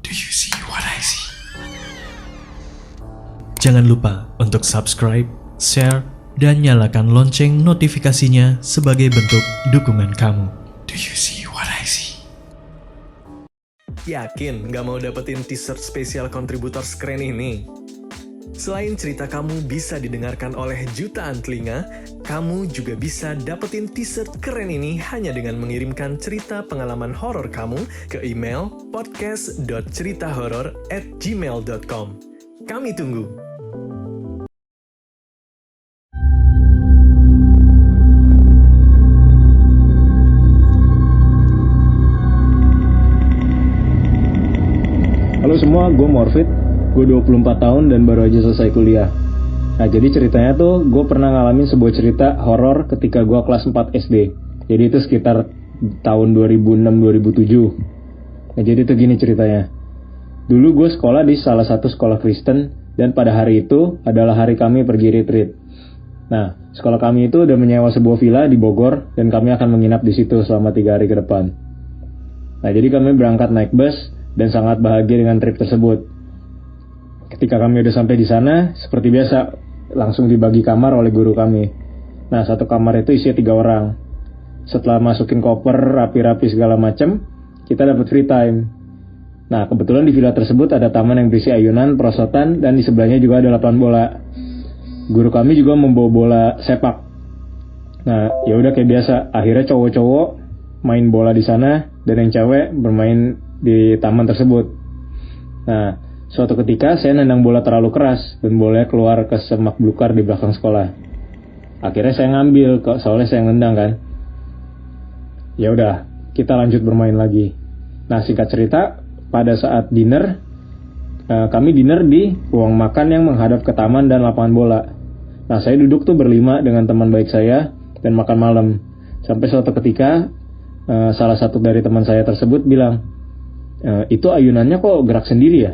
Do you see what I see? Jangan lupa untuk subscribe, share, dan nyalakan lonceng notifikasinya sebagai bentuk dukungan kamu. Do you see what I see? Yakin nggak mau dapetin t-shirt spesial kontributor keren ini? Selain cerita kamu bisa didengarkan oleh jutaan telinga, kamu juga bisa dapetin t-shirt keren ini hanya dengan mengirimkan cerita pengalaman horor kamu ke email podcast.ceritahoror@gmail.com. Kami tunggu. Halo semua, gue Morfit. Gue 24 tahun dan baru aja selesai kuliah. Nah, jadi ceritanya tuh gue pernah ngalamin sebuah cerita horor ketika gue kelas 4 SD. Jadi itu sekitar tahun 2006-2007. Nah, jadi itu gini ceritanya. Dulu gue sekolah di salah satu sekolah Kristen, dan pada hari itu adalah hari kami pergi retreat. Nah, sekolah kami itu udah menyewa sebuah villa di Bogor, dan kami akan menginap di situ selama 3 hari ke depan. Nah, jadi kami berangkat naik bus, dan sangat bahagia dengan trip tersebut. Ketika kami udah sampai di sana, seperti biasa, langsung dibagi kamar oleh guru kami. Nah, satu kamar itu isinya 3 orang. Setelah masukin koper, rapi-rapi segala macam, kita dapat free time. Nah, kebetulan di villa tersebut ada taman yang berisi ayunan, perosotan, dan di sebelahnya juga ada lapangan bola. Guru kami juga membawa bola sepak. Nah, ya udah kayak biasa. Akhirnya cowok-cowok main bola di sana, dan yang cewek bermain di taman tersebut. Nah, suatu ketika saya nendang bola terlalu keras dan bolanya keluar ke semak belukar di belakang sekolah. Akhirnya saya ngambil, kok soalnya saya nendang kan. Ya udah, kita lanjut bermain lagi. Nah, singkat cerita, pada saat dinner, kami dinner di ruang makan yang menghadap ke taman dan lapangan bola. Nah, saya duduk tuh berlima dengan teman baik saya dan makan malam. Sampai suatu ketika, salah satu dari teman saya tersebut bilang, itu ayunannya kok gerak sendiri ya?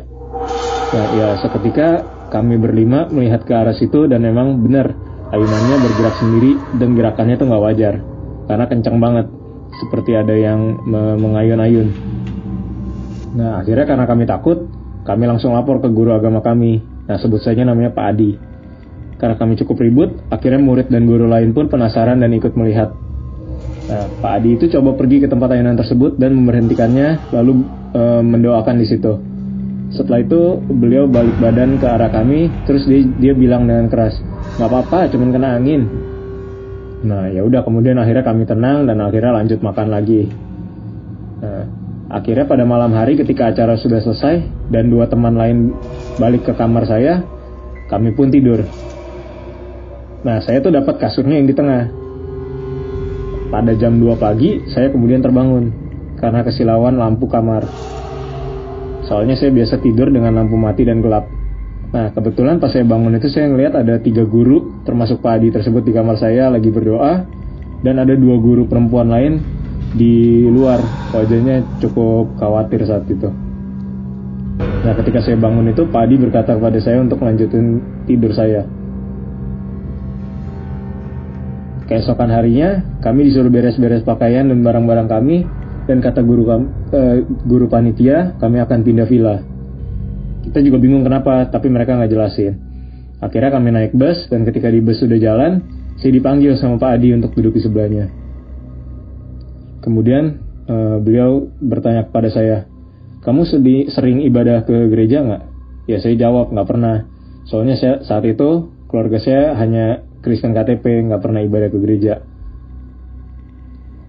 Nah, ya seketika kami berlima melihat ke arah situ dan memang benar ayunannya bergerak sendiri dan gerakannya tuh nggak wajar karena kencang banget, seperti ada yang mengayun-ayun. Nah, akhirnya karena kami takut, kami langsung lapor ke guru agama kami. Nah, sebut saja namanya Pak Adi. Karena kami cukup ribut, akhirnya murid dan guru lain pun penasaran dan ikut melihat. Nah, Pak Adi itu coba pergi ke tempat ayunan tersebut dan memberhentikannya, lalu mendoakan di situ. Setelah itu beliau balik badan ke arah kami, terus dia bilang dengan keras, "Nggak apa-apa, cuman kena angin." Nah, ya udah, kemudian akhirnya kami tenang dan akhirnya lanjut makan lagi. Nah, akhirnya pada malam hari ketika acara sudah selesai dan 2 teman lain balik ke kamar saya, kami pun tidur. Nah, saya tuh dapat kasurnya yang di tengah. Pada jam 2 pagi, saya kemudian terbangun karena kesilauan lampu kamar. Soalnya saya biasa tidur dengan lampu mati dan gelap. Nah, kebetulan pas saya bangun itu saya ngelihat ada 3 guru, termasuk Pak Adi tersebut di kamar saya lagi berdoa, dan ada 2 guru perempuan lain di luar. Wajahnya cukup khawatir saat itu. Nah, ketika saya bangun itu, Pak Adi berkata kepada saya untuk melanjutkan tidur saya. Keesokan harinya, kami disuruh beres-beres pakaian dan barang-barang kami, dan kata guru panitia, kami akan pindah villa. Kita juga bingung kenapa, tapi mereka nggak jelasin. Akhirnya kami naik bus, dan ketika di bus sudah jalan, saya dipanggil sama Pak Adi untuk duduk di sebelahnya. Kemudian beliau bertanya kepada saya, "Kamu sering ibadah ke gereja nggak?" Ya, saya jawab, "Nggak pernah. Soalnya saat itu keluarga saya hanya Kristen KTP, nggak pernah ibadah ke gereja."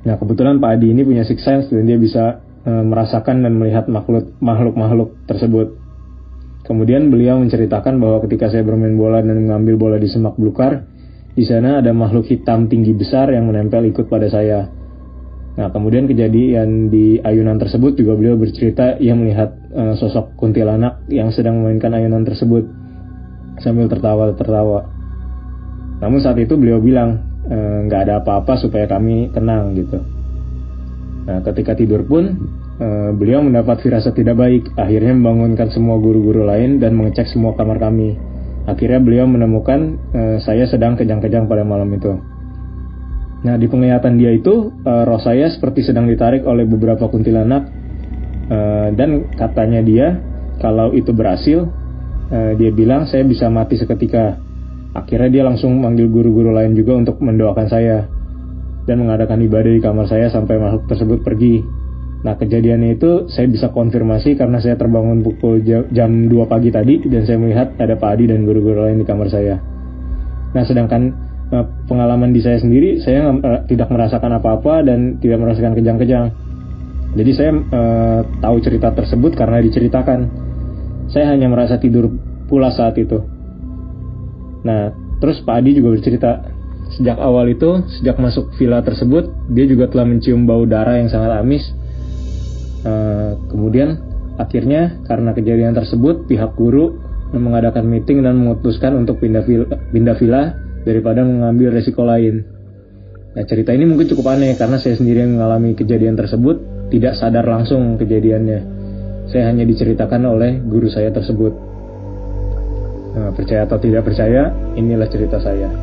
Nah, kebetulan Pak Adi ini punya sixth sense dan dia bisa merasakan dan melihat makhluk-makhluk tersebut. Kemudian beliau menceritakan bahwa ketika saya bermain bola dan mengambil bola di semak belukar, di sana ada makhluk hitam tinggi besar yang menempel ikut pada saya. Nah, kemudian kejadian di ayunan tersebut juga beliau bercerita ia melihat sosok kuntilanak yang sedang memainkan ayunan tersebut sambil tertawa-tertawa. Namun saat itu beliau bilang, nggak ada apa-apa supaya kami tenang gitu. Nah, ketika tidur pun beliau mendapat firasat tidak baik. Akhirnya membangunkan semua guru-guru lain dan mengecek semua kamar kami. Akhirnya beliau menemukan saya sedang kejang-kejang pada malam itu. Nah, di penglihatan dia itu roh saya seperti sedang ditarik oleh beberapa kuntilanak Dan katanya dia, kalau itu berhasil, dia bilang saya bisa mati seketika. Akhirnya dia langsung manggil guru-guru lain juga untuk mendoakan saya dan mengadakan ibadah di kamar saya sampai makhluk tersebut pergi. Nah, kejadiannya itu saya bisa konfirmasi karena saya terbangun pukul jam 2 pagi tadi dan saya melihat ada Pak Adi dan guru-guru lain di kamar saya. Nah, sedangkan pengalaman di saya sendiri, saya tidak merasakan apa-apa dan tidak merasakan kejang-kejang. Jadi saya tahu cerita tersebut karena diceritakan. Saya hanya merasa tidur pulas saat itu. Nah, terus Pak Adi juga bercerita, sejak awal itu, sejak masuk villa tersebut, dia juga telah mencium bau darah yang sangat amis. Kemudian, akhirnya karena kejadian tersebut, pihak guru mengadakan meeting dan memutuskan untuk pindah villa daripada mengambil resiko lain. Nah, cerita ini mungkin cukup aneh karena saya sendiri yang mengalami kejadian tersebut, tidak sadar langsung kejadiannya. Saya hanya diceritakan oleh guru saya tersebut. Nah, percaya atau tidak percaya, inilah cerita saya.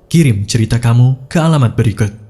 Kirim cerita kamu ke alamat berikut.